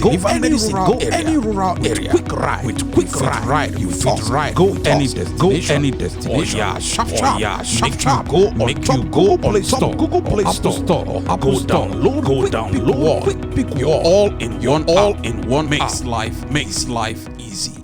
deliver medicine. Go any rural area. Quick ride. You fit ride. Go any destination. Yeah, sharp. Make you go Play Store, Google Play Store, or Apple Store. Go download. Quick pick. You're all in one. Makes life easy.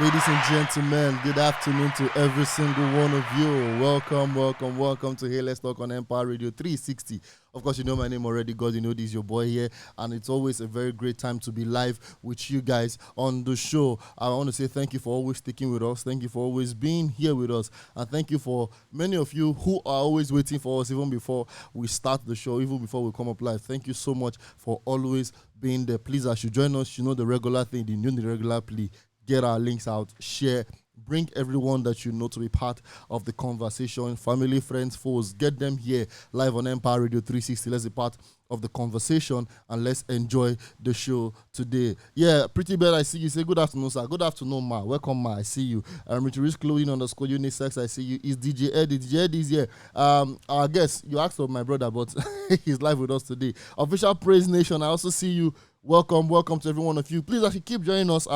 Ladies and gentlemen, good afternoon to every single one of you. Welcome to Hey Let's Talk on Empire Radio 360. Of course, you know my name already, Godwyn OD is your boy here, and it's always a very great time to be live with you guys on the show. I want to say thank you for always sticking with us. Thank you for always being here with us, and thank you for many of you who are always waiting for us even before we start the show, even before we come up live. Thank you so much for always being there. Please, as you join us, you know the regular thing, the new regular plea. Get our links out, share, bring everyone that you know to be part of the conversation, family, friends, foes. Get them here live on Empire Radio 360. Let's be part of the conversation and let's enjoy the show today. Yeah, Pretty Bird, I see you. Say good afternoon, sir. Good afternoon, ma. Welcome, ma. I see you. Rich Clothing _ unisex. I see you. Is DJ Eddie. DJ Eddie is here. I guess you asked of my brother, but he's live with us today. Official Praise Nation. I also see you. Welcome to every one of you. Please actually keep joining us.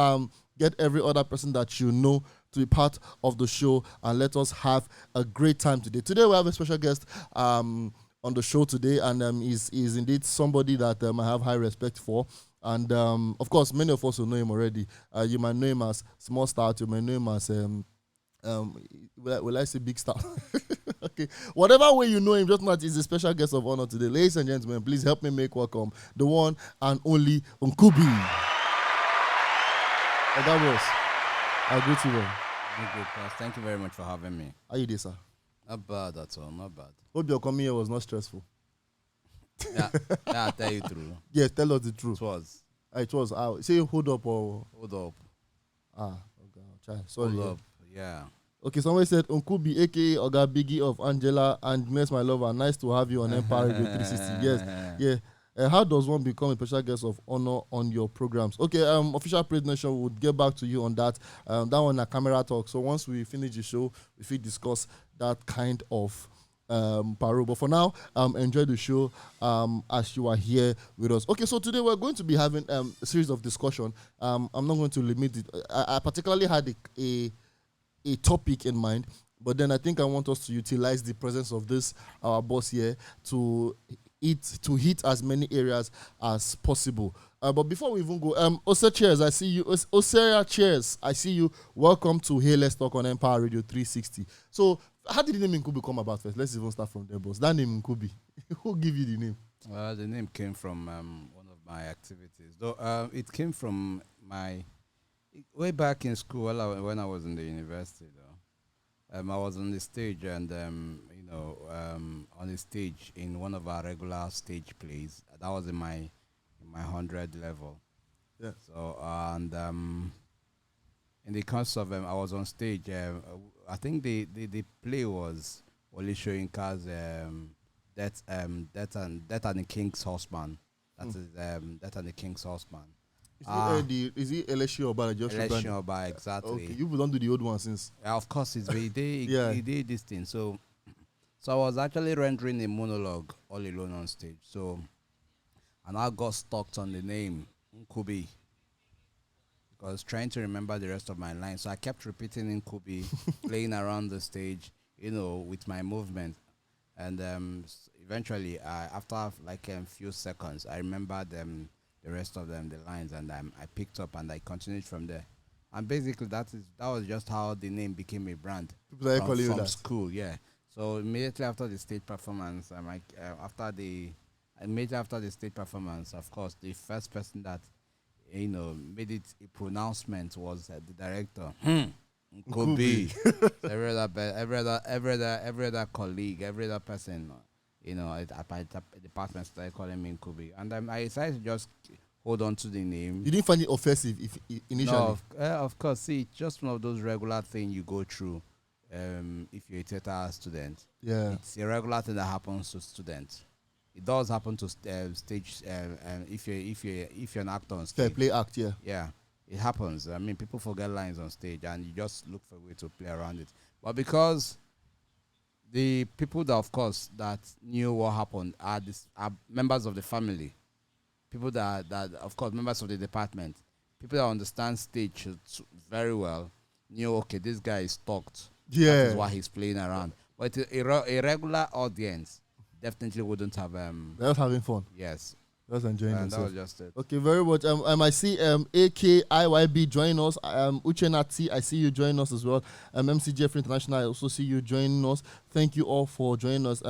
Get every other person that you know to be part of the show and let us have a great time today. Today we have a special guest on the show today, and is indeed somebody that I have high respect for. And of course, many of us will know him already. You might know him as Small Stout. You might know him as will I say Big Stout? Okay, whatever way you know him, just know that he's a special guest of honor today. Ladies and gentlemen, please help me make welcome the one and only Nkubi. That was. I greet you, man. Good, thank you very much for having me. How you doing, sir? Not bad at all, not bad. Hope your coming here was not stressful. Yeah, I'll tell you true. Yes, tell us the truth. It was. It was. Say hold up or... Hold up. Okay, I'll try. Sorry. Hold up, yeah. Okay, somebody said, Nkubi, a.k.a. Oga Biggie of Angela and Miss My Lover. Nice to have you on Empire Radio 360. Yes, yeah. How does one become a special guest of honor on your programs? Okay, Official Praise Nation would get back to you on that. That one, a camera talk. So once we finish the show, if we discuss that kind of parole. But for now, enjoy the show as you are here with us. Okay, so today we're going to be having a series of discussion. I'm not going to limit it. I particularly had a topic in mind, but then I think I want us to utilize the presence of this our boss here to hit as many areas as possible. But before we even go, Ose Cheers, I see you. Osea Cheers, I see you. Welcome to Hey Let's Talk on Empire Radio 360. So, how did the name Nkubi come about first? Let's even start from there, boss. That name Nkubi, who gave you the name? The name came from one of my activities. Though it came from my way back in school when I was in the university. Though I was on the stage and on the stage in one of our regular stage plays. That was in my 100 level. Yeah. So and in the course of I was on stage. I think the play was Wole Soyinka's Death and the King's Horseman. That is Death and the King's Horseman. Is it Election Oba? Election Oba, exactly. Okay, you don't do the old one since. Of course, he did this thing. So I was actually rendering a monologue all alone on stage. So, and I got stuck on the name Nkubi because I was trying to remember the rest of my lines. So I kept repeating Nkubi, playing around the stage, with my movement. And eventually, after like a few seconds, I remembered the rest of them, the lines, and I picked up and I continued from there. And basically, that was just how the name became a brand from school. Yeah. So immediately after the stage performance, immediately after the stage performance, of course, the first person that made it a pronouncement was the director. Nkubi. every other colleague, every other person, at my department started calling me Nkubi, and I decided to just hold on to the name. You didn't find it offensive initially? No, of course. See, it's just one of those regular things you go through. If you're a theater student, yeah, it's a regular thing that happens to students. It does happen to stage. If you're an actor on stage, play act, yeah, yeah, it happens. I mean, people forget lines on stage, and you just look for a way to play around it. But because the people that, of course, that knew what happened are members of the family, people that of course members of the department, people that understand stage very well, knew okay, this guy is stalked. Yeah, that is why he's playing around. But a regular audience definitely wouldn't have. They're not having fun. Yes, Just enjoying and that themselves. was just it. Okay, very much. I see AKIYB join us. Uche Nati, I see you join us as well. MC Jeffrey International, I also see you joining us. Thank you all for joining us.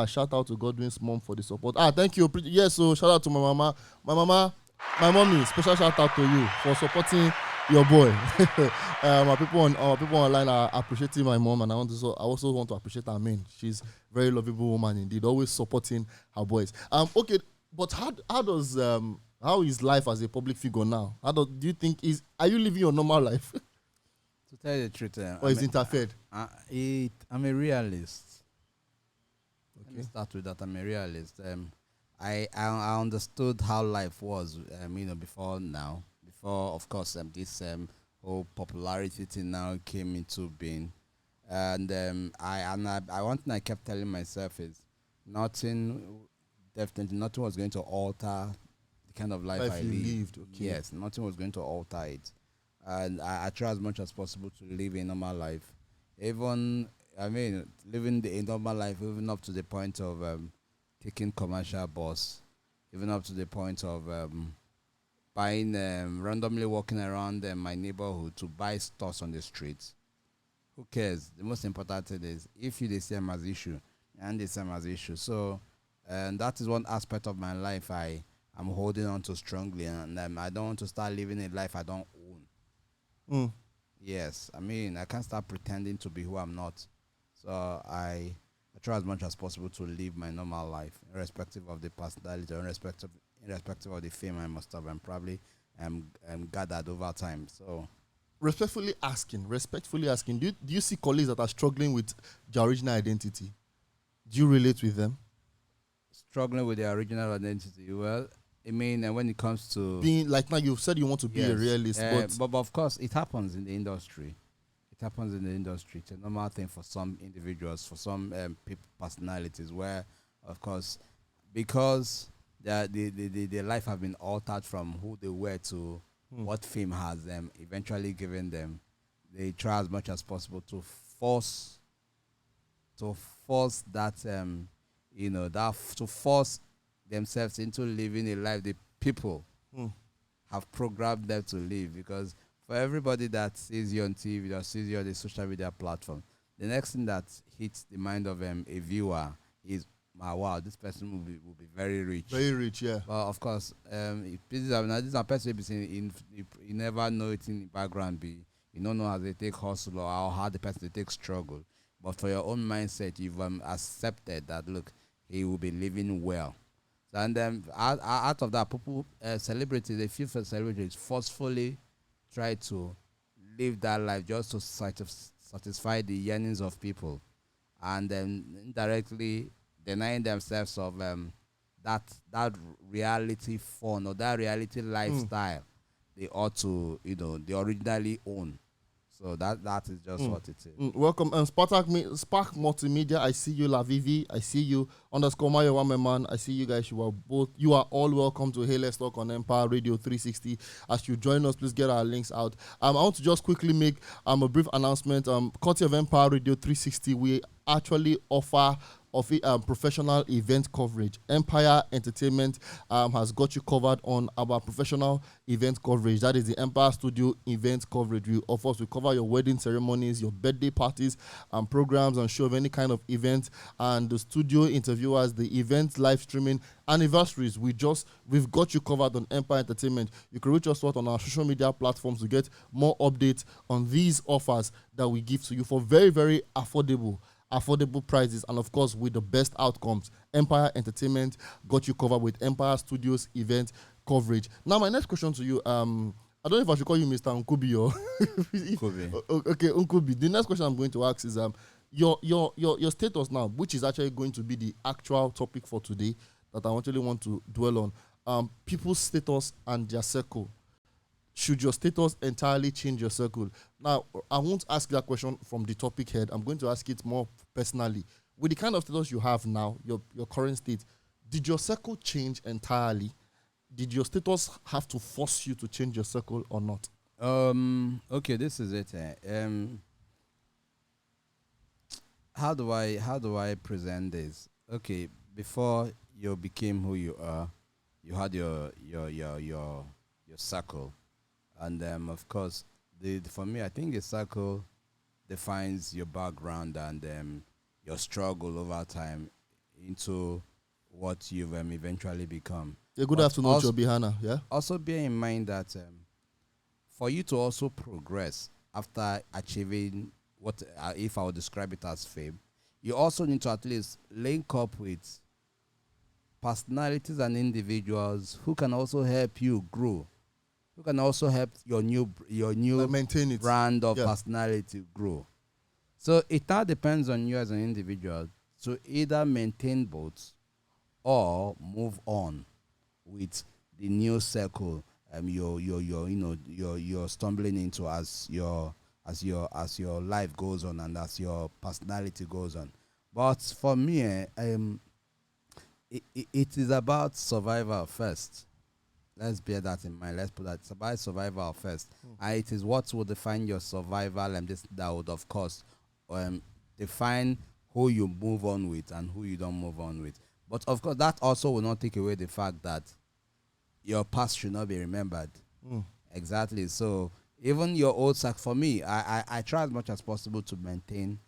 Shout out to Godwyn's mom for the support. Thank you. Yes, so shout out to my mama. My mommy, special shout out to you for supporting your boy. Our people online are appreciating my mom, and I also want to appreciate her man. She's a very lovable woman indeed, always supporting her boys. Okay. But how is life as a public figure now? Do you think are you living your normal life? To tell you the truth, or is it interfered? I'm a realist. Okay. Let me start with that. I'm a realist. I understood how life was, before now. Before, of course, this whole popularity thing now came into being, and one thing I kept telling myself is definitely nothing was going to alter the kind of life I lived. Okay. Yes, nothing was going to alter it. And I try as much as possible to live a normal life. Living a normal life, even up to the point of taking commercial bus, even up to the point of buying, randomly walking around my neighborhood to buy stuff on the streets. Who cares? The most important thing is if you the same as issue and the same as issue. So, and that is one aspect of my life I'm holding on to strongly, and I don't want to start living a life I don't own. Yes, I can't start pretending to be who I'm not. So I try as much as possible to live my normal life, irrespective of the personality, or irrespective of the fame I must have and probably gathered over time. So, respectfully asking, do you see colleagues that are struggling with their original identity? Do you relate with them? Struggling with their original identity. Well, when it comes to being like, now you've said you want to be a realist, but of course it happens in the industry. It's a normal thing for some individuals, for some personalities, where of course because their life have been altered from who they were to what fame has eventually given them. They try as much as possible to force that to force themselves into living a life the people have programmed them to live. Because for everybody that sees you on TV or sees you on the social media platform, the next thing that hits the mind of a viewer is, wow, this person will be very rich. Very rich, yeah. But of course, this is a person you never know it in the background. You don't know how they take hustle or how the person they take struggle. But for your own mindset, you've accepted that, look, he will be living well. And then out of that, people, celebrities, a few celebrities forcefully try to live that life just to satisfy the yearnings of people, and then indirectly denying themselves of that reality fun or that reality lifestyle they ought to, they originally own. So that is just what it is. Welcome, Spark Multimedia. I see you, Lavivi. I see you, _Mayo Wameman. I see you guys. You are all welcome to Hey Let's Talk on Empire Radio 360. As you join us, please get our links out. I want to just quickly make a brief announcement. Courtesy of Empire Radio 360, we actually offer professional event coverage. Empire Entertainment has got you covered on our professional event coverage. That is the Empire Studio event coverage. We cover your wedding ceremonies, your birthday parties, programs and show of any kind of event, and the studio interviewers, the event live streaming, anniversaries. We've got you covered on Empire Entertainment. You can reach us out on our social media platforms to get more updates on these offers that we give to you for very, very affordable prices, and of course with the best outcomes. Empire Entertainment got you covered with Empire Studios event coverage. Now my next question to you, I don't know if I should call you Mr. Nkubi or Nkubi. Okay, Nkubi. The next question I'm going to ask is your status now, which is actually going to be the actual topic for today that I actually want to dwell on. People's status and their circle. Should your status entirely change your circle? Now, I won't ask that question from the topic head. I'm going to ask it more personally. With the kind of status you have now, your current state, did your circle change entirely? did your status have to force you to change your circle or not? Okay, this is it. How do I present this? Okay, before you became who you are, you had your circle, and of course, for me, I think the circle defines your background and your struggle over time into what you've eventually become. Yeah, good afternoon, Chobihana. Yeah. Also, bear in mind that for you to also progress after achieving what, if I would describe it as fame, you also need to at least link up with personalities and individuals who can also help you grow, who can also help your new maintain it. brand of personality grow. So it now depends on you as an individual to either maintain both or move on with the new circle you're stumbling into as your life goes on and as your personality goes on. But for me, it is about survival first. Let's bear that in mind. Let's put that. It's about survival first. And it is what will define your survival, and that would, of course, define who you move on with and who you don't move on with. But, of course, that also will not take away the fact that your past should not be remembered. Exactly. So, even your old sack, for me, I try as much as possible to maintain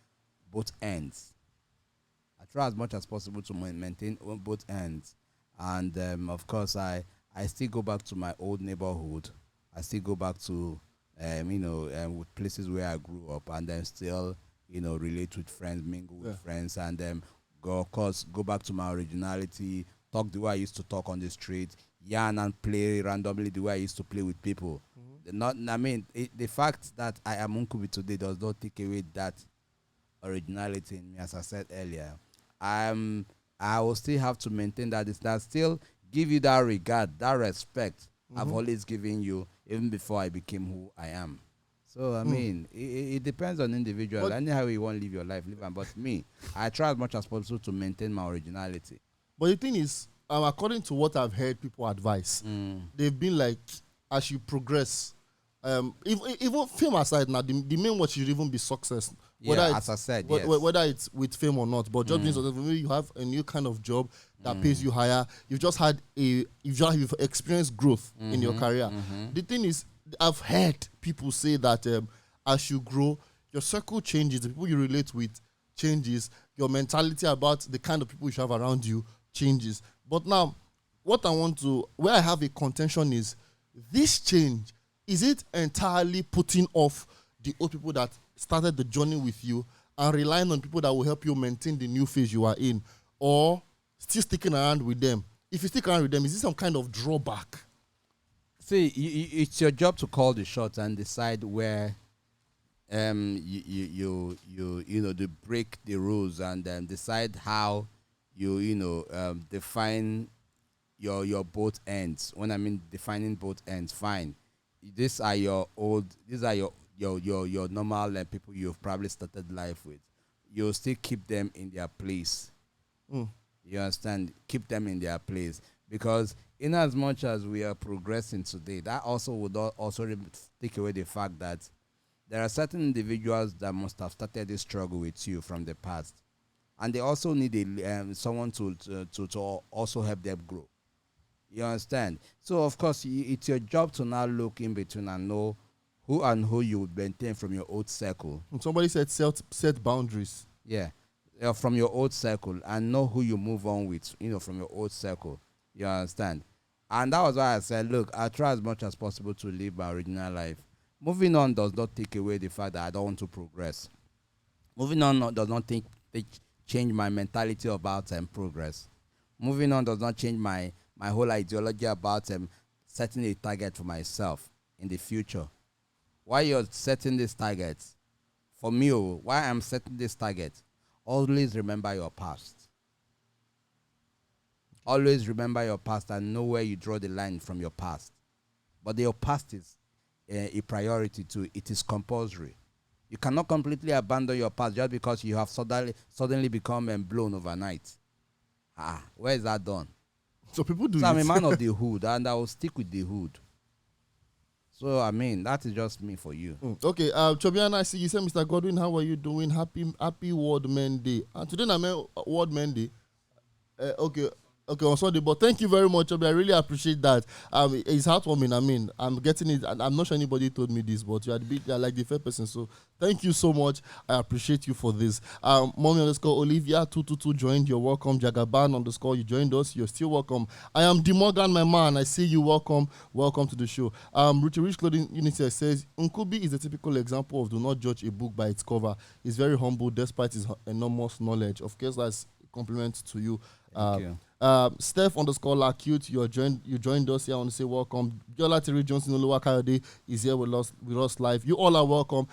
both ends. I try as much as possible to maintain both ends. And, of course, I still go back to my old neighborhood. I still go back to, with places where I grew up, and then still, relate with friends, mingle with friends, and go back to my originality, talk the way I used to talk on the street, yarn and play randomly the way I used to play with people. The fact that I am Nkubi today does not take away that originality in me. As I said earlier, I will still have to maintain that still give you that regard, that respect I've always given you, even before I became who I am. So, it depends on individual. Anyhow you want to live your life, live on. But me, I try as much as possible to maintain my originality. But the thing is, according to what I've heard people advise, they've been like, as you progress, even fame aside now, the main what should even be success. As I said, whether it's with fame or not, but just being successful, maybe you have a new kind of job that pays you higher. You've experienced growth in your career. The thing is, I've heard people say that as you grow, your circle changes, the people you relate with changes, your mentality about the kind of people you have around you changes. But now, where I have a contention is, this change, is it entirely putting off the old people that started the journey with you and relying on people that will help you maintain the new phase you are in, or still sticking around with them? If you stick around with them, is this some kind of drawback? See, it's your job to call the shots and decide where you break the rules, and decide how you define your both ends. When I mean defining both ends, fine. These are your normal people you've probably started life with. You'll still keep them in their place. You understand? Keep them in their place, because in as much as we are progressing today, that also would also take away the fact that there are certain individuals that must have started this struggle with you from the past, and they also need someone to also help them grow. You understand? So, of course, it's your job to now look in between and know who you would maintain from your old circle. Somebody said set boundaries. Yeah, from your old circle, and know who you move on with, from your old circle. You understand? And that was why I said, look, I try as much as possible to live my original life. Moving on does not take away the fact that I don't want to progress. Moving on does not change my mentality about progress. Moving on does not change my whole ideology about setting a target for myself in the future. Why you're setting this target? For me, why I'm setting this target, always remember your past. Always remember your past and know where you draw the line from your past. But your past is a priority too. It is compulsory. You cannot completely abandon your past just because you have suddenly become blown overnight. Where is that done? So people do So it. I'm a man of the hood, and I will stick with the hood. So I mean, that is just me for you. Okay, Chobiana, I see you say, Mr. Godwyn, how are you doing? Happy World Men Day. Today I'm World Men Day. Okay, on Sunday, but thank you very much, Chobi. I really appreciate that. It's heartwarming. I mean, I'm getting it, and I'm not sure anybody told me this, but you're like the fair person. So thank you so much. I appreciate you for this. Mommy_Olivia222 joined. You're welcome. Jagaban_ you joined us. You're still welcome. I am Demorgan, my man. I see you. Welcome to the show. Richie Rich Clothing Unity says Nkubi is a typical example of do not judge a book by its cover. He's very humble despite his enormous knowledge. Of course, that's a compliment to you. Thank you. Steph_Lacute, you joined us here. I want to say welcome. Jola Terry Johnson Oluwakayode is here with us live. You all are welcome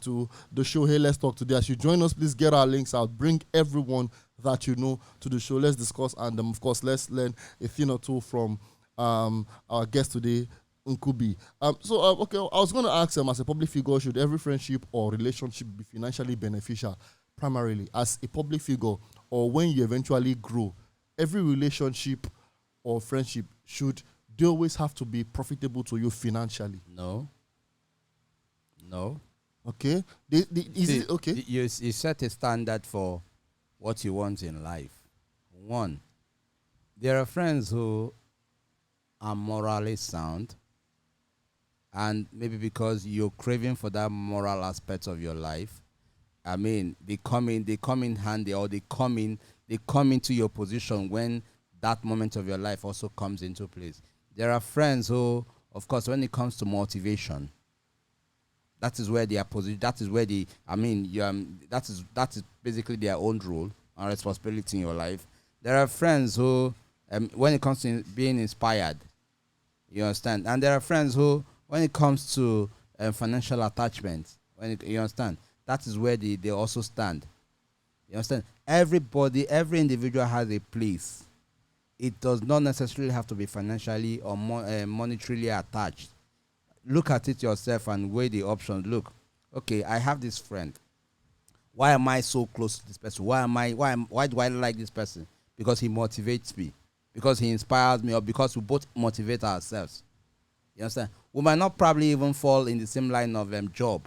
to the show. Hey, let's talk today. As you join us, please get our links out. Bring everyone that you know to the show. Let's discuss, and of course, let's learn a thing or two from our guest today, Nkubi. Okay, I was going to ask him, as a public figure, should every friendship or relationship be financially beneficial, primarily as a public figure, or when you eventually grow? Every relationship or friendship, should they always have to be profitable to you financially? No. Okay. Okay? You set a standard for what you want in life. One, there are friends who are morally sound, and maybe because you're craving for that moral aspect of your life, I mean, they come in handy, or they come into your position when that moment of your life also comes into place. There are friends who, of course, when it comes to motivation, that is where they are positioned. That is where that is basically their own role and responsibility in your life. There are friends who, when it comes to being inspired, you understand, and there are friends who, when it comes to financial attachment, you understand, that is where they also stand. You understand? Every individual has a place. It does not necessarily have to be financially or monetarily attached. Look at it yourself and weigh the options. Look, okay, I have this friend. Why am I so close to this person? Why do I like this person? Because he motivates me, because he inspires me, or because we both motivate ourselves. You understand? We might not probably even fall in the same line of job,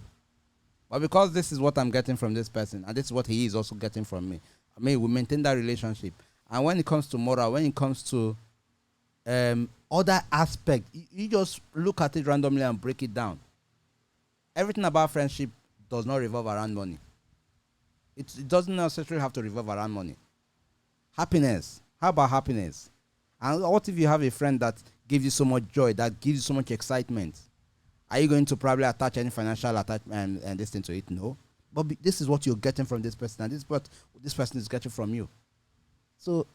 but because this is what I'm getting from this person, and this is what he is also getting from me, I mean, we maintain that relationship. And when it comes to moral, when it comes to other aspects, you just look at it randomly and break it down. Everything about friendship does not revolve around money. It doesn't necessarily have to revolve around money. Happiness. How about happiness? And what if you have a friend that gives you so much joy, that gives you so much excitement? Are you going to probably attach any financial attachment and this thing to it? No. But this is what you're getting from this person, and this is what this person is getting from you. So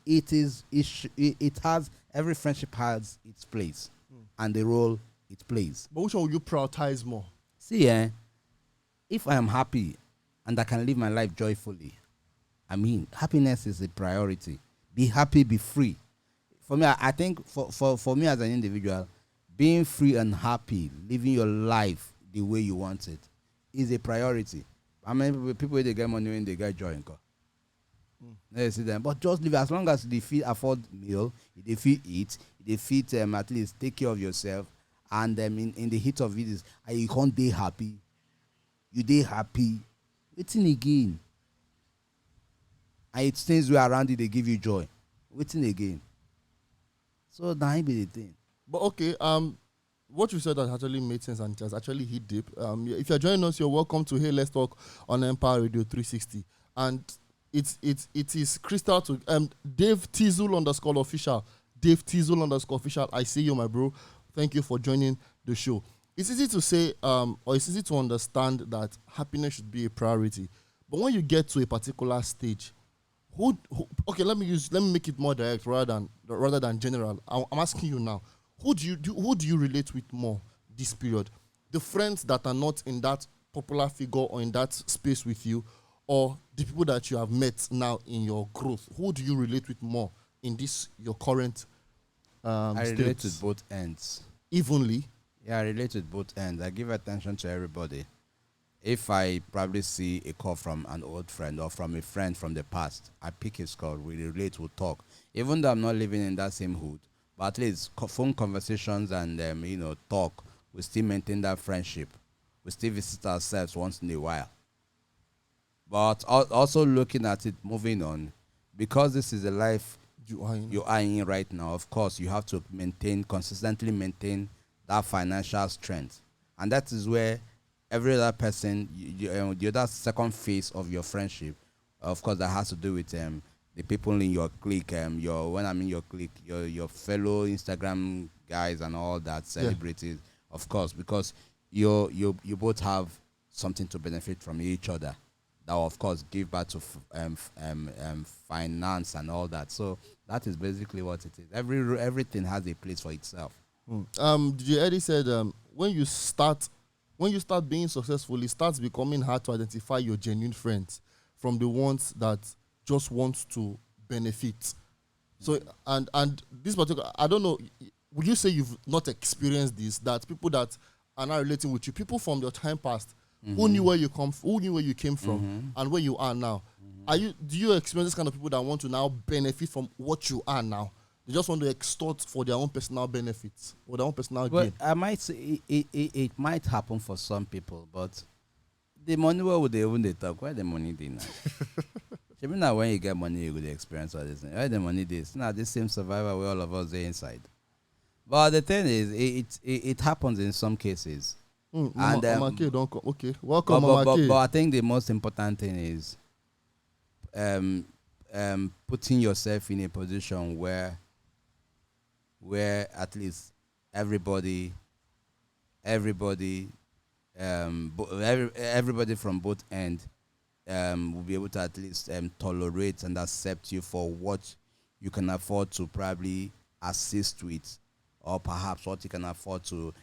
every friendship has its place and the role it plays. But which one will you prioritize more? See, if I am happy and I can live my life joyfully, I mean, happiness is a priority. Be happy, be free. For me, I think for me as an individual, being free and happy, living your life the way you want it, is a priority. I mean, people they get money when they get joy. They see them, but just live as long as they feel afford meal, they feel eat, they feel at least take care of yourself, and in the heat of it is, you can't be happy. You day happy. Waiting again. And it's things where around you they give you joy. Waiting again. So that be the thing. But okay, what you said that actually made sense and just actually hit deep. If you're joining us, you're welcome to Hey Let's Talk on Empire Radio 360. And it is crystal to Dave Tizzle _official. Dave Tizzle _official. I see you, my bro. Thank you for joining the show. It's easy to say, or it's easy to understand that happiness should be a priority. But when you get to a particular stage, okay, let me make it more direct rather than general. I'm asking you now. Who do you relate with more this period? The friends that are not in that popular figure or in that space with you, or the people that you have met now in your growth? Who do you relate with more in this your current I relate with both ends. Evenly? Yeah, I relate with both ends. I give attention to everybody. if I probably see a call from an old friend or from a friend from the past, I pick his call, we relate, we talk. Even though I'm not living in that same hood, but at least phone conversations and talk, we still maintain that friendship. We still visit ourselves once in a while. But also looking at it, moving on, because this is a life you are in right now. Of course, you have to consistently maintain that financial strength, and that is where every other person, the other second phase of your friendship, of course, that has to do with the people in your clique, when I mean your clique, your fellow Instagram guys and all that, celebrities, of course, because you both have something to benefit from each other. That will, of course, give back to finance and all that. So that is basically what it is. Everything has a place for itself. DJ Eddie said when you start being successful, it starts becoming hard to identify your genuine friends from the ones that just want to benefit. So and this particular, I don't know, would you say you've not experienced this, that people that are not relating with you, people from your time past, who knew where you came from and where you are now? Do you experience this kind of people that want to now benefit from what you are now? They just want to extort for their own personal benefits or their own personal gain. I might say it might happen for some people, but the money, where would they talk? Where the money they now? Even now, when you get money, you will experience all this. Where the money is now, this same survivor where all of us are inside. But the thing is, it happens in some cases. And Mama K, don't come. Okay, welcome, Mama K. But I think the most important thing is putting yourself in a position where at least everybody from both ends will be able to at least tolerate and accept you for what you can afford to probably assist with, or perhaps what you can afford to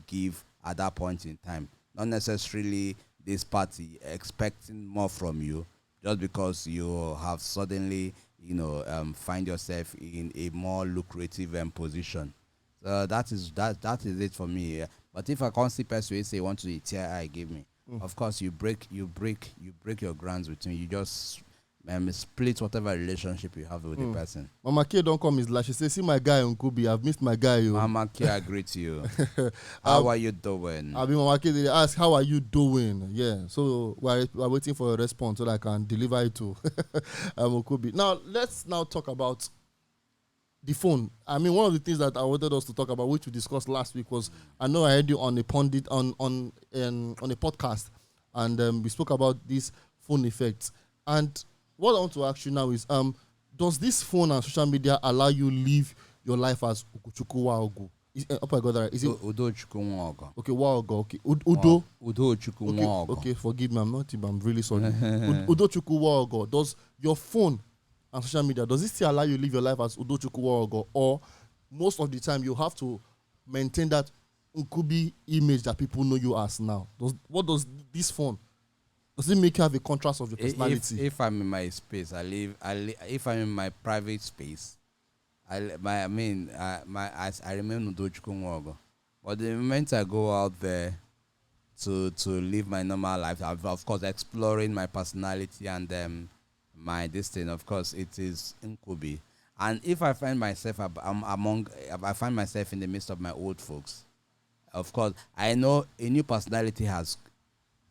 give at that point in time. Not necessarily this party expecting more from you just because you have suddenly find yourself in a more lucrative position. So that is it for me. But if I can't see person say want to eat here, give me. Of course, you break your grounds with me. You just split whatever relationship you have with the person. Mama K don't come is like she says, see my guy Nkubi, I've missed my guy. Mama K, I greet you. How are you doing? I mean, Mama K, they ask, how are you doing? Yeah, so we're waiting for a response so that I can deliver it to Nkubi. Now, let's now talk about the phone. I mean, one of the things that I wanted us to talk about, which we discussed last week, was I know I heard you on a pundit on a podcast, and we spoke about this phone effect. And what I want to ask you now is, does this phone and social media allow you live your life as Ugochukwu Nwaogu? Oh my God, right? Is it Ugochukwu Nwaogu? Okay, Nwaogu. Okay, Ugochukwu Nwaogu. Okay, forgive me. I'm really sorry. Ugochukwu Nwaogu. Does your phone and social media, does it still allow you to live your life as Ugochukwu Nwaogu, or most of the time you have to maintain that Nkubi image that people know you as now? What does this phone? Does it make you have a contrast of your personality? If I'm in my space, I live. If I'm in my private space, I remain Ugochukwu Nwaogu. But the moment I go out there to live my normal life, of course, exploring my personality and my destiny, of course, it is Nkubi. And if I find myself I find myself in the midst of my old folks, of course, I know a new personality has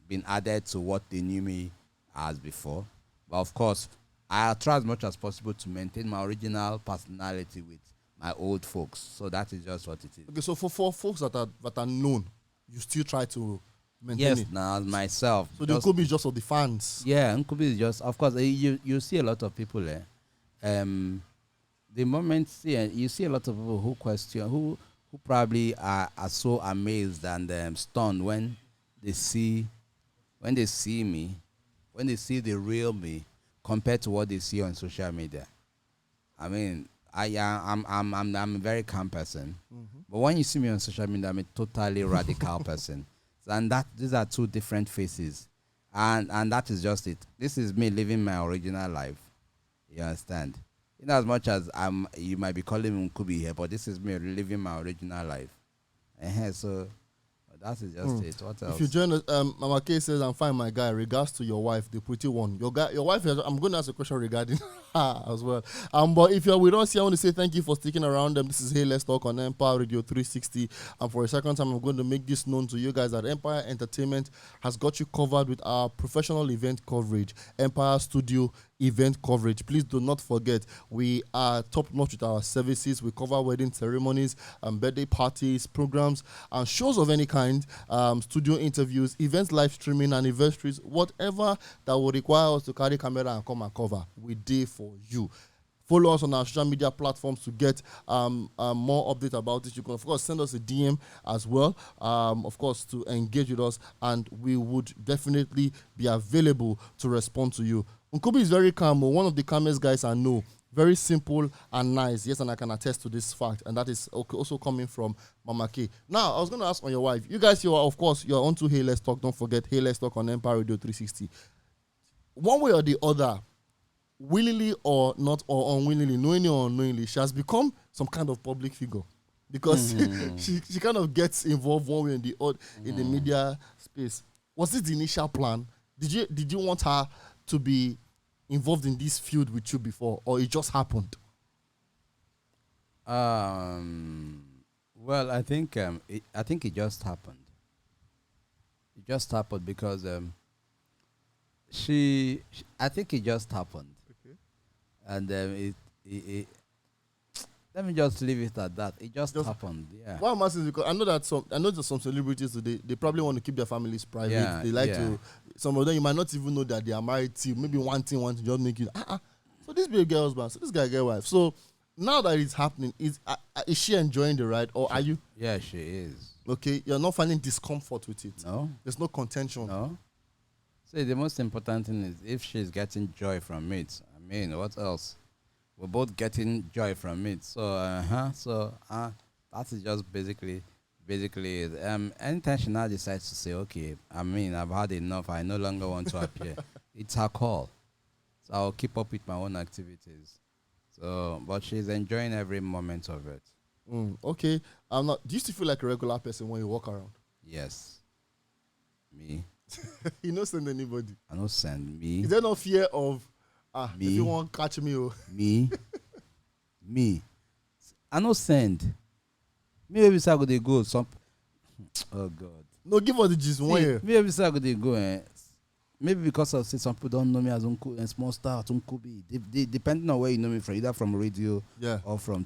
been added to what they knew me as before. But of course, I try as much as possible to maintain my original personality with my old folks. So that is just what it is. Okay, so for folks that are known, you still try to maintain it? Yes, now myself. So the Nkubi is just for the fans? Yeah, Nkubi is just, of course, you see a lot of people there. The moment you see a lot of people who question, who probably are so amazed and stunned when they see me, when they see the real me compared to what they see on social media. I mean, I'm a very calm person, but when you see me on social media, I'm a totally radical person. And these are two different faces, and that is just it. This is me living my original life. You understand? In as much as you might be calling me Nkubi here, but this is me living my original life. So That is just it. What else? If you join us, Mama K says, "I'm fine, my guy. Regards to your wife, the pretty one. Your wife. I'm going to ask a question regarding her as well. But if you're with us here, I want to say thank you for sticking around. This is Hey Let's Talk on Empire Radio 360. And for a second time, I'm going to make this known to you guys that Empire Entertainment has got you covered with our professional event coverage, Empire Studio event coverage. Please do not forget, we are top notch with our services. We cover wedding ceremonies, birthday parties, programs, and shows of any kind, studio interviews, events, live streaming, anniversaries, whatever that would require us to carry camera and come and cover. We do for you. Follow us on our social media platforms to get more updates about it. You can, of course, send us a DM as well, of course, to engage with us, and we would definitely be available to respond to you. Nkubi is very calm, one of the calmest guys I know. Very simple and nice. Yes, and I can attest to this fact, and that is also coming from Mama K. Now, I was going to ask on your wife. You guys, of course, you're on to Hey Let's Talk. Don't forget, Hey Let's Talk on Empire Radio 360. One way or the other, willingly or not, or unwillingly, knowingly or unknowingly, she has become some kind of public figure because she kind of gets involved one way or the other in the media space. Was it the initial plan? Did you want her to be involved in this field with you before, or it just happened? Well, I think it just happened. It just happened because I think it just happened. Okay. And let me just leave it at that. It just happened. Yeah. Why I'm asking is because I know that some celebrities today, they probably want to keep their families private. Yeah, they like to. Some of them you might not even know that they are married to. Maybe one thing want to just make you. So this be a girl husband. So this guy get wife. So now that it's happening, is she enjoying the ride, or are you? Yeah, she is. Okay, you're not finding discomfort with it. No. There's no contention. No. So the most important thing is if she's getting joy from it. I mean, what else? We're both getting joy from it. So, that is just basically it. Anytime she now decides to say, okay, I mean, I've had enough, I no longer want to appear, it's her call. So I'll keep up with my own activities. So, but she's enjoying every moment of it. Okay. Do you still feel like a regular person when you walk around? Yes. Me. You don't send anybody. I don't send me. Is there no fear of me? If you want to catch me? Me. I don't send. Maybe I go they go some. Oh God. No, give us the gist. Maybe I go they go. Maybe because of some people don't know me as Uncle and Small Stout, Nkubi. They depending on where you know me from, either from radio, or from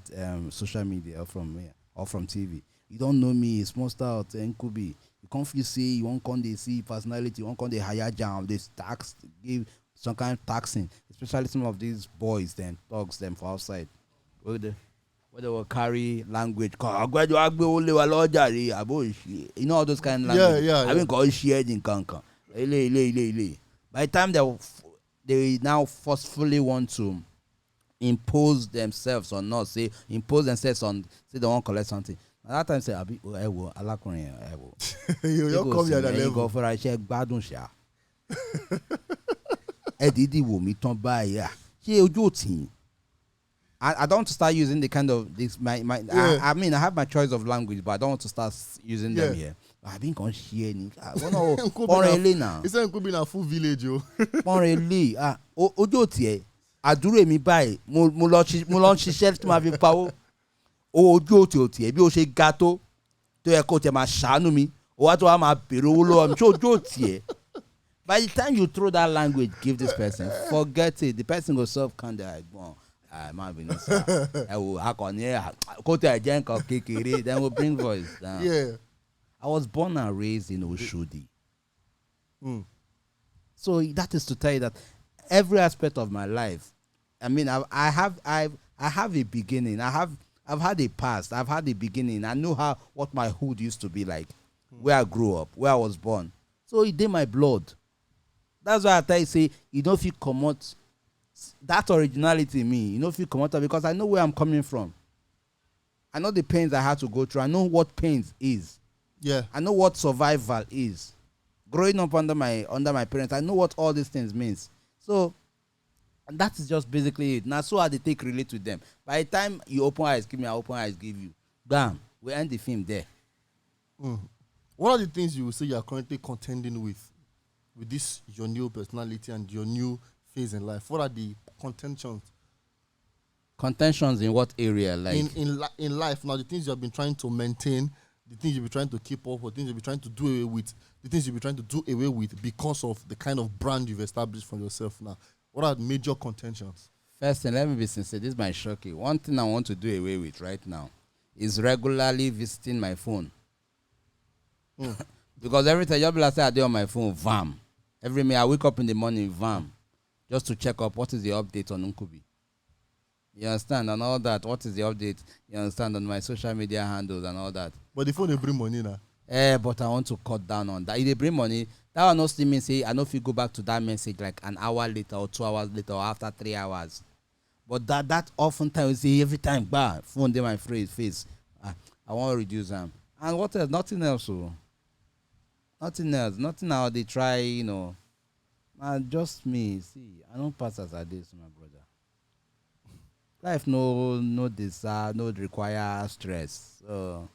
social media, or from TV. You don't know me, Small Stout, Nkubi. You can't feel see, you won't come they see personality, you won't come they higher jam, they tax, give some kind of taxing, especially some of these boys, them dogs, them for outside, where they will carry language. You know all those kind of language. I mean, call shared in Kankan. By the time they now forcefully want to impose themselves on us, say impose themselves on, say they want to collect something. At that time, say, "Abi, I will. I like when I will." You come here that level. Go for a check, badun sha. Edidi will meet on by ya. She ojo I don't want to start using the kind of this. I mean, I have my choice of language, but I don't want to start using them here. I've been going share ni. Really now. It's not Nkubi na full village yo. Really. Ojo tie. Adure mi báyìí. Mo lọ ṣiṣẹ́ tí ma fi pawó. Ojú òtí òtí ẹ bí o ṣe ga tó yẹ kó tẹ máa ṣàánú mi o wá tó wá máa bèrè owó lọ́wọ́ mi ṣé ojú òtí ẹ. By the time you throw that language give this person, forget it. The person go solve kind of like máa bínú sá ẹ wò akọni ẹ kó tẹ ẹ jẹ́ nǹkan kékeré, then we bring voice down. Yeah. I was born and raised in Oshodi. So that is to tell you that every aspect of my life, I mean, I have a beginning. I've had a past. I've had a beginning. I know what my hood used to be like, where I grew up, where I was born. So it did my blood. That's why I tell you, say, you don't feel commot. That originality in me, you don't feel commot because I know where I'm coming from. I know the pains I had to go through. I know what pains is. Yeah. I know what survival is. Growing up under my parents, I know what all these things means. So that is just basically it. Now, so how they take relate to them. By the time you open eyes, give me, I open eyes, give you. Bam, we end the film there. What are the things you will say you are currently contending with this your new personality and your new phase in life? What are the contentions? Contentions in what area? Like in life now, the things you have been trying to maintain, the things you've been trying to keep up, or things you've been trying to do away with, the things you've been trying to do away with because of the kind of brand you've established for yourself now. What are the major contentions? First thing, let me be sincere. This might shock you. One thing I want to do away with right now is regularly visiting my phone. Because every time I do on my phone, VAM. Every day I wake up in the morning, VAM. Just to check up what is the update on Nkubi. You understand? And all that. What is the update? You understand? On my social media handles and all that. But the phone will bring money now. But I want to cut down on that. If they bring money, that will not still mean say I know if you go back to that message like an hour later or 2 hours later or after 3 hours. But that oftentimes see every time, phone in my face. I want to reduce them. And what else? Nothing else. So. Nothing else. Nothing how they try, just me. See, I don't pass as I did, my brother. Life no desire, no require stress. Okay,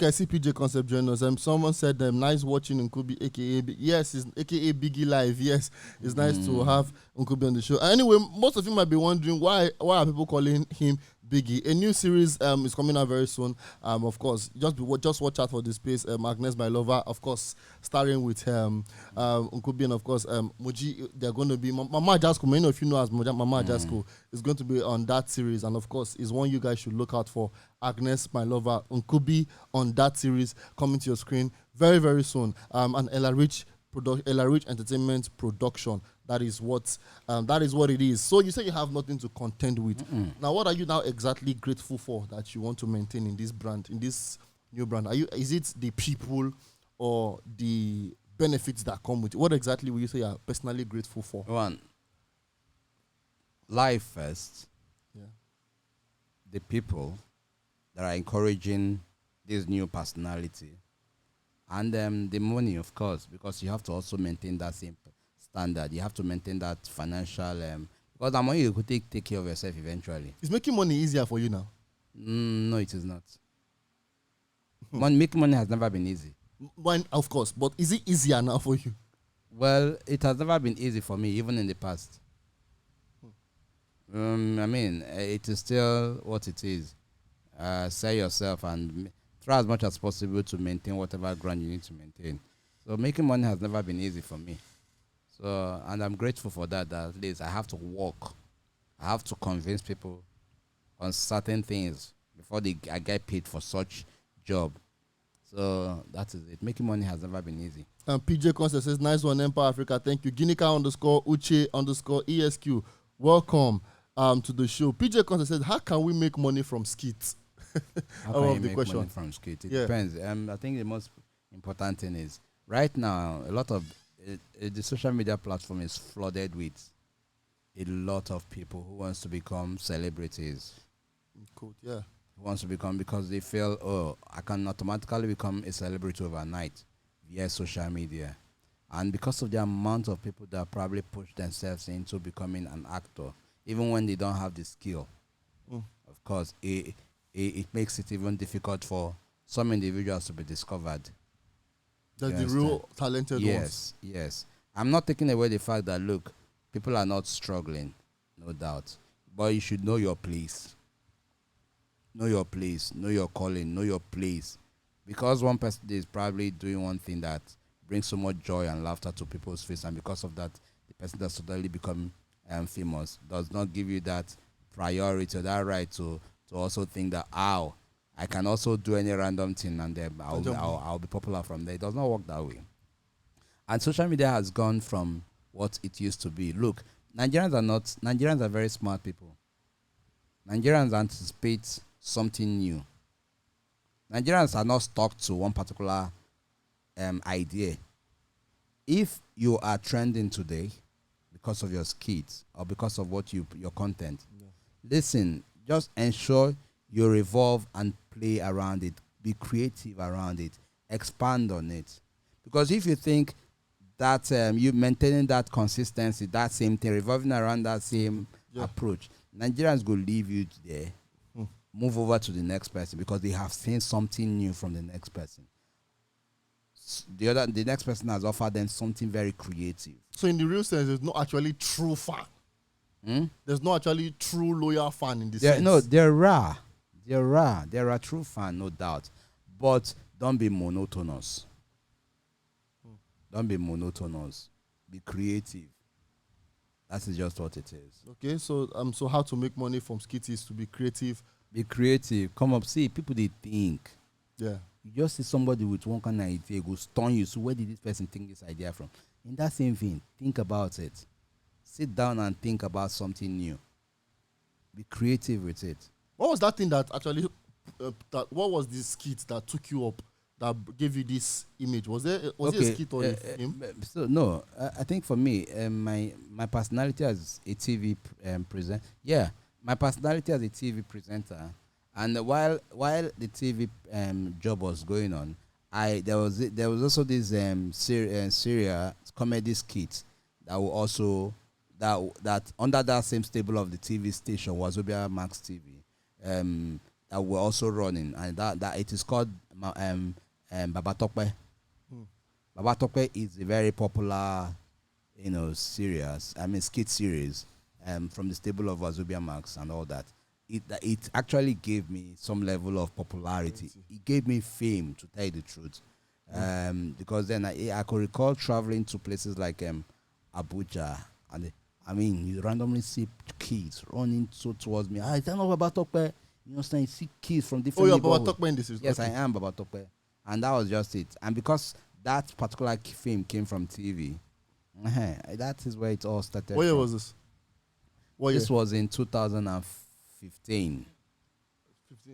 I see PJ Concept join us. Someone said nice watching Nkubi, aka yes, it's aka Biggie Live. Yes, it's nice to have Nkubi on the show. Anyway, most of you might be wondering why are people calling him Biggie. A new series is coming out very soon. Of course, just watch out for the space. Agnes, my lover, of course, starring with Nkubi and of course Moji. They're going to be Mama Jasko. Many of you know as Mama Jasko is going to be on that series, and of course, is one you guys should look out for. Agnes, my lover, Nkubi on that series coming to your screen very very soon. And Ella Rich Entertainment production. That is what it is. So you say you have nothing to contend with. Now, what are you now exactly grateful for that you want to maintain in this brand, in this new brand? Is it the people or the benefits that come with it? What exactly will you say you are personally grateful for? One, life first. Yeah. The people that are encouraging this new personality, and the money, of course, because you have to also maintain that same standard. You have to maintain that financial because the money you could take care of yourself eventually. Is making money easier for you now? No, it is not. Making money has never been easy. Of course, but is it easier now for you? Well, it has never been easy for me, even in the past. It is still what it is. Sell yourself and try as much as possible to maintain whatever ground you need to maintain. So making money has never been easy for me. So, and I'm grateful for that at least I have to work. I have to convince people on certain things before I get paid for such job. So that is it. Making money has never been easy. PJ Concept says, nice one, Empire Africa. Thank you. Ginika_Uche_ESQ. Welcome to the show. PJ Concept says, how can we make money from skits? How can you make money from skits? It depends. I think the most important thing is right now, a lot of the social media platform is flooded with a lot of people who wants to become celebrities. Cool, yeah. Who wants to become because they feel, I can automatically become a celebrity overnight via social media. And because of the amount of people that probably push themselves into becoming an actor, even when they don't have the skill, of course, it makes it even difficult for some individuals to be discovered. That's the real talented ones. Yes. I'm not taking away the fact that, look, people are not struggling, no doubt. But you should know your place. Know your place, know your calling, know your place. Because one person is probably doing one thing that brings so much joy and laughter to people's face, and because of that, the person that suddenly become famous does not give you that priority or that right to also think that, I can also do any random thing and then I'll be popular from there. It does not work that way. And social media has gone from what it used to be. Look, Nigerians are very smart people. Nigerians anticipate something new. Nigerians are not stuck to one particular idea. If you are trending today because of your skits or because of your content, listen, just ensure you revolve and play around it. Be creative around it. Expand on it. Because if you think that you maintaining that consistency, that same thing, revolving around that same approach, Nigerians will leave you there. move over to the next person because they have seen something new from the next person. The next person has offered them something very creative. So in the real sense, there's not actually true fan. There's not actually true loyal fan in this sense. No, there are. There are true fans, no doubt. But don't be monotonous. Don't be monotonous. Be creative. That is just what it is. Okay, so how to make money from skits is to be creative. Be creative. Come up. See, people, they think. Yeah. You just see somebody with one kind of idea, go stun you. So where did this person think this idea from? In that same vein, think about it. Sit down and think about something new. Be creative with it. What was that thing that actually, what was this skit that took you up, that gave you this image? Was it a skit or a film? So no, I think for me, my personality as a TV presenter. Yeah, my personality as a TV presenter. And while the TV job was going on, there was also this serial comedy skit that will also that under that same stable of the TV station, Wazobia Max TV, that we're also running, and that it is called Baba Tokpe. Baba Tokpe is a very popular, skit series, from the stable of Wazobia Max and all that. It actually gave me some level of popularity. It gave me fame, to tell you the truth, because then I could recall traveling to places like Abuja, and you randomly see kids running towards me. I don't know about Tokpe. You see kids from different. Oh, you're Baba Tokpe in this? Yes, okay. I am Baba Tokpe, and that was just it. And because that particular fame came from TV, that is where it all started. What year was this? This was in 2015.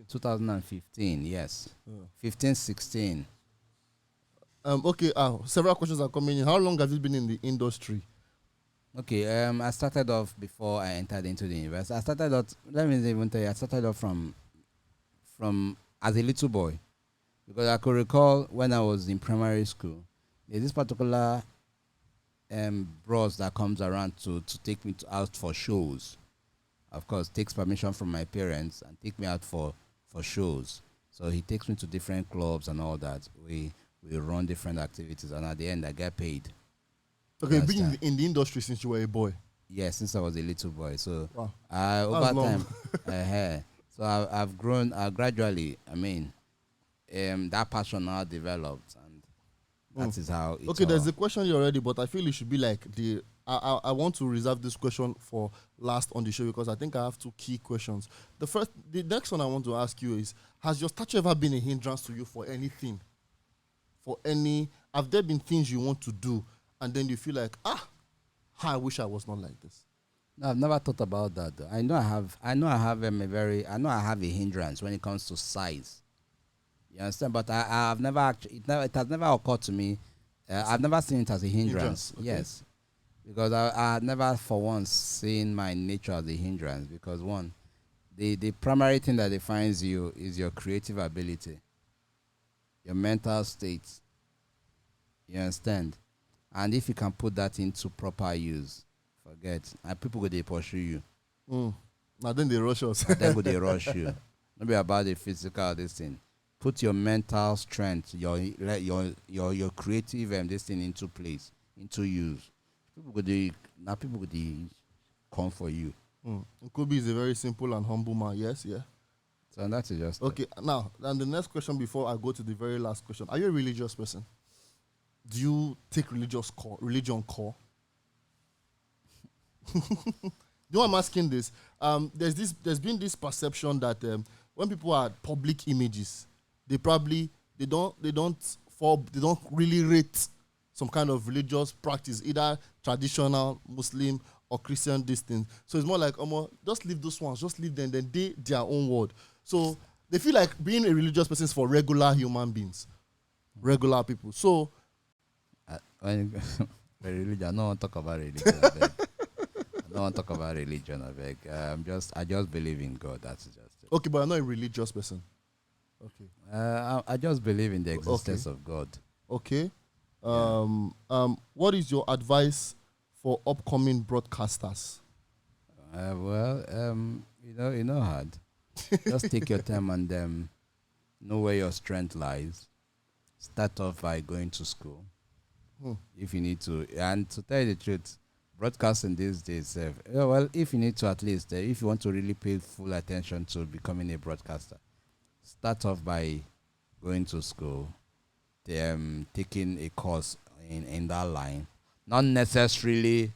2015, yes. 15, 16. Okay, several questions are coming in. How long have you been in the industry? Okay, I started off before I entered into the university. I started off from as a little boy, because I could recall when I was in primary school, there's this particular bros that comes around to take me out for shows. Of course, takes permission from my parents and take me out for shows. So he takes me to different clubs and all that. We run different activities, and at the end, I get paid. Okay, being in the industry since you were a boy. Yeah, since I was a little boy. So wow. Over time, so I've grown gradually. That passion now developed, and that is how it's okay, there's a question here already, but I feel it should be like I want to reserve this question for last on the show, because I think I have two key questions. The next one I want to ask you is, has your stature ever been a hindrance to you for anything? Have there been things you want to do and then you feel like, I wish I was not like this? No, I've never thought about that, though. I know I have a hindrance when it comes to size. You understand? But I've never actually, it has never occurred to me. I've never seen it as a hindrance. Okay. Yes. Because I had never for once seen my nature as a hindrance, because one, the primary thing that defines you is your creative ability, your mental state. You understand? And if you can put that into proper use, forget. And people go they pursue you. Now then they rush us. Then go they rush you. Not be about the physical this thing. Put your mental strength, your creative this thing into place, into use. People go they come for you. Nkubi is a very simple and humble man. Yes, yeah. So that's just okay. Now, and the next question before I go to the very last question: are you a religious person? Do you take religion core? You know, I'm asking this. There's been this perception that when people are public images, they don't really rate some kind of religious practice, either traditional Muslim or Christian distance. So it's more like, just leave those ones, just leave them, then they their own word. So they feel like being a religious person is for regular human beings, regular people. So religion, I don't want to talk about religion. I don't want to talk about religion. I just believe in God. That's just it. Okay, but I'm not a religious person. Okay. I just believe in the existence of God. Okay. What is your advice for upcoming broadcasters? You know hard. Just take your time and know where your strength lies. Start off by going to school. If you need to. And to tell you the truth, broadcasting these days, if you need to at least, if you want to really pay full attention to becoming a broadcaster, start off by going to school, taking a course in that line. Not necessarily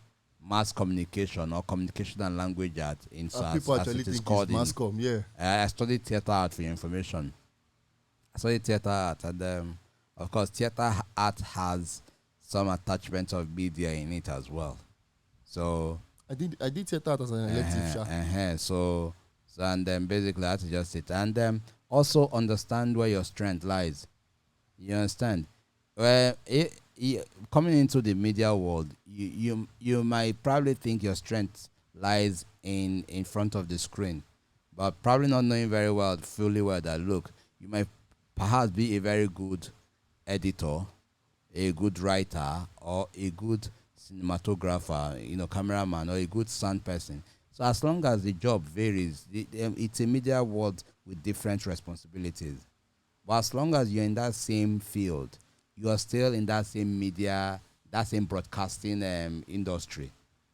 mass communication or communication and language art in people actually it is think called it's mass com, yeah. I studied theater art for your information. I studied theater art, and of course, theater art has some attachment of media in it as well. So I did theater art as an elective. So and then basically I had to just sit and also understand where your strength lies. You understand? Coming into the media world, you might probably think your strength lies in front of the screen, but probably not knowing fully well that look, you might perhaps be a very good editor, a good writer, or a good cinematographer, cameraman, or a good sound person. So as long as the job varies, it's a media world with different responsibilities. But as long as you're in that same field, you are still in that same media, that same broadcasting industry,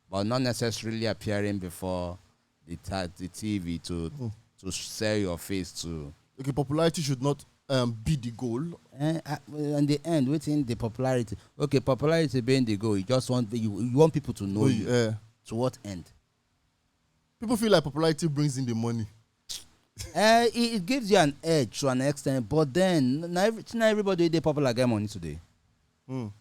but not necessarily appearing before the TV to sell your face to. Okay, popularity should not be the goal. In the end, within the popularity. Okay, popularity being the goal, you just want you want people to know you. To what end? People feel like popularity brings in the money. It gives you an edge to an extent, but then not everybody they popular get money today. No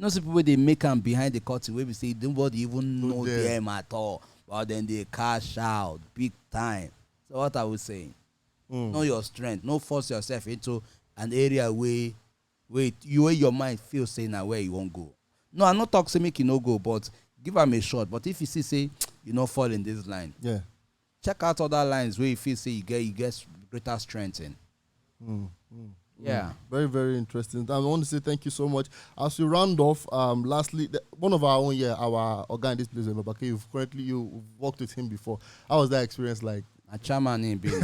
some people they make them behind the curtain where we say nobody even know them at all, but then they cash out big time. So what are we saying? Know your strength. Don't force yourself into an area where your mind feels saying now where you won't go. No, I'm not talking to make you no go, but give them a shot. But if you say you not fall in this line, check out other lines where you feel say you get greater strength in. Yeah. Very, very interesting. I want to say thank you so much. As we round off, lastly, one of our own, our organ in this place, Babake, you've worked with him before. How was that experience like? A chairman in being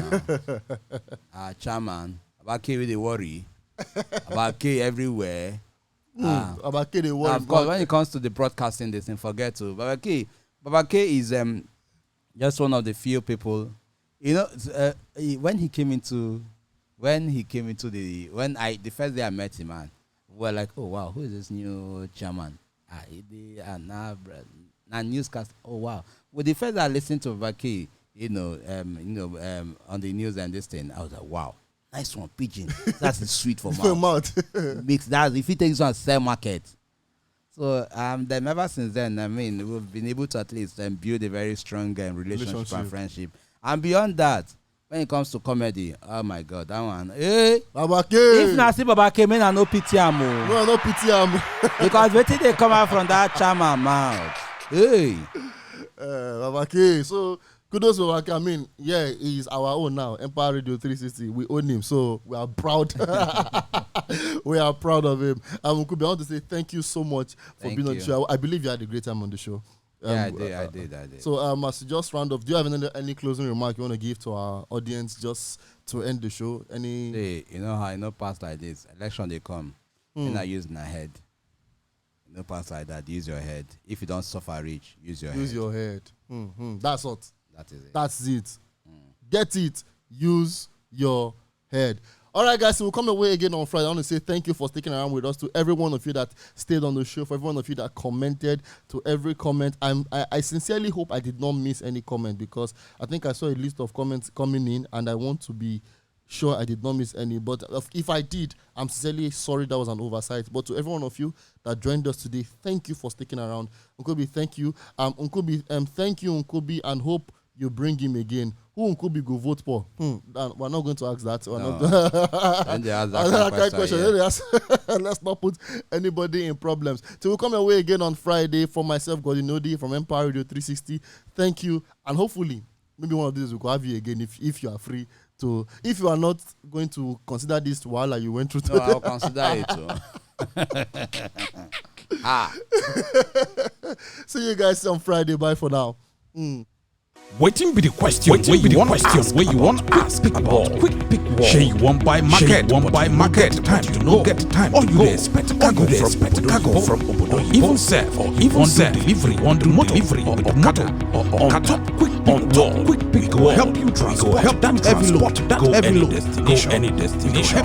a chairman. Babake with the worry. Babake everywhere. Babake the worry. Of course, when it comes to the broadcasting, this and forget to Babake is just one of the few people. When he came into the first day I met him, man, we were like, oh wow, who is this new chairman? Now newscast. Oh wow. Well, the first day I listened to Babake, on the news and this thing, I was like, wow, nice one, pigeon. That's sweet for mouth. Mix that if he takes on sell market. So then ever since then, I mean, we've been able to at least build a very strong relationship and friendship. And beyond that, when it comes to comedy, oh my God, that one. Hey, Babake. If not see Babake, man, I no pity am. No pity am. Because waiting they come out from that chairman mouth. Hey. Babake. So kudos to Babake. I mean, he's our own now. Empire Radio 360. We own him, so we are proud. We are proud of him. Nkubi, I want to say thank you so much for being on the show. I believe you had a great time on the show. I did. So, as you just round off, do you have any closing remark you want to give to our audience just to end the show? Hey, you know how past like this, election they come, you're not using a head. No pass like that. Use your head. If you don't suffer rich, use your head. Use your head. That's what. That is it. That's it. Get it. Use your head. All right, guys, so we'll come away again on Friday. I want to say thank you for sticking around with us, to every one of you that stayed on the show, for every one of you that commented, to every comment. I sincerely hope I did not miss any comment, because I think I saw a list of comments coming in, and I want to be sure I did not miss any. But if I did, I'm sincerely sorry, that was an oversight. But to every one of you that joined us today, thank you for sticking around. Nkubi, thank you. Thank you, Nkubi, and hope you bring him again. Who Nkubi go vote for? We're not going to ask that. We're not. And they ask that kind of question. Let's not put anybody in problems. So we'll come away again on Friday. For myself, Godwyn OD from Empire Radio 360. Thank you, and hopefully, maybe one of these we'll have you again if you are free to. If you are not going to consider this while you went through today, I'll consider it too. See you guys on Friday. Bye for now. Waiting be the question where you want to ask about quick pick wall. Shey you want buy market, time you no get time. All you expect cargo from Obodo, even self delivery, want do delivery with motor or on top quick pick go help you transport that heavy load, that heavy destination.